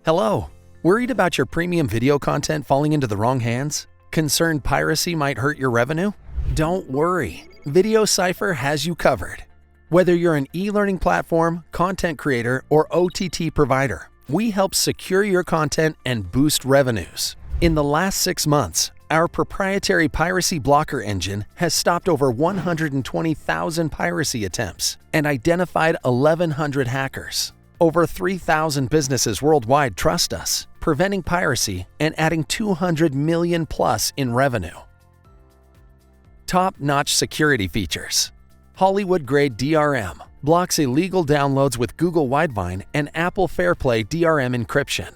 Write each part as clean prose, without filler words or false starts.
Hello. Worried about your premium video content falling into the wrong hands? Concerned piracy might hurt your revenue? Don't worry. VdoCipher has you covered. Whether you're an e-learning platform, content creator, or OTT provider, we help secure your content and boost revenues. In the last 6 months, our proprietary piracy blocker engine has stopped over 120,000 piracy attempts and identified 1,100 hackers. Over 3,000 businesses worldwide trust us, preventing piracy and adding $200 million plus in revenue. Top-notch security features. Hollywood-grade DRM blocks illegal downloads with Google Widevine and Apple FairPlay DRM encryption.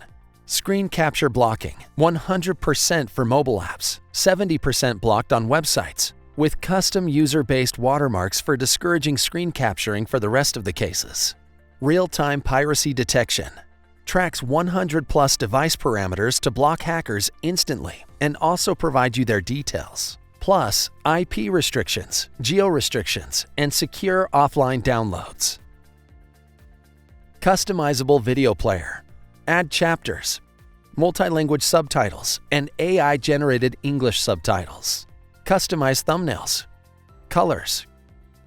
Screen capture blocking, 100% for mobile apps, 70% blocked on websites, with custom user-based watermarks for discouraging screen capturing for the rest of the cases. Real-time piracy detection tracks 100+ device parameters to block hackers instantly and also provide you their details. Plus, IP restrictions, geo-restrictions, and secure offline downloads. Customizable video player. Add chapters, multi-language subtitles, and AI-generated English subtitles. Customize thumbnails, colors,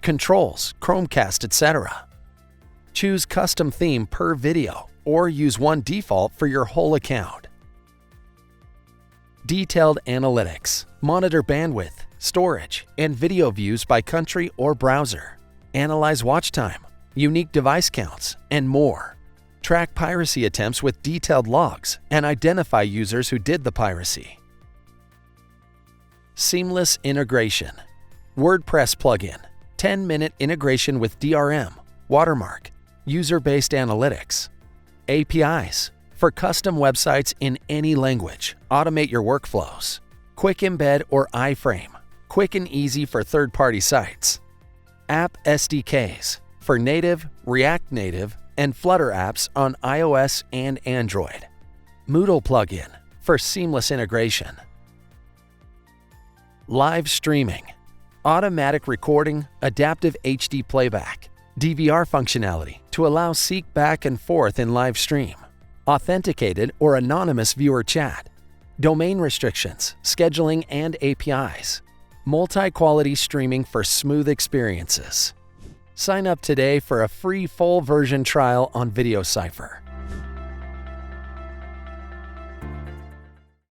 controls, Chromecast, etc. Choose custom theme per video or use one default for your whole account. Detailed analytics. Monitor bandwidth, storage, and video views by country or browser. Analyze watch time, unique device counts, and more. Track piracy attempts with detailed logs and identify users who did the piracy. Seamless integration. WordPress plugin. 10-minute integration with DRM, watermark, user-based analytics. APIs. For custom websites in any language, automate your workflows. Quick embed or iframe. Quick and easy for third-party sites. App SDKs. For native, React Native, and Flutter apps on iOS and Android. Moodle plugin for seamless integration. Live streaming. Automatic recording, adaptive HD playback. DVR functionality to allow seek back and forth in live stream. Authenticated or anonymous viewer chat. Domain restrictions, scheduling, and APIs. Multi-quality streaming for smooth experiences. Sign up today for a free full version trial on VdoCipher.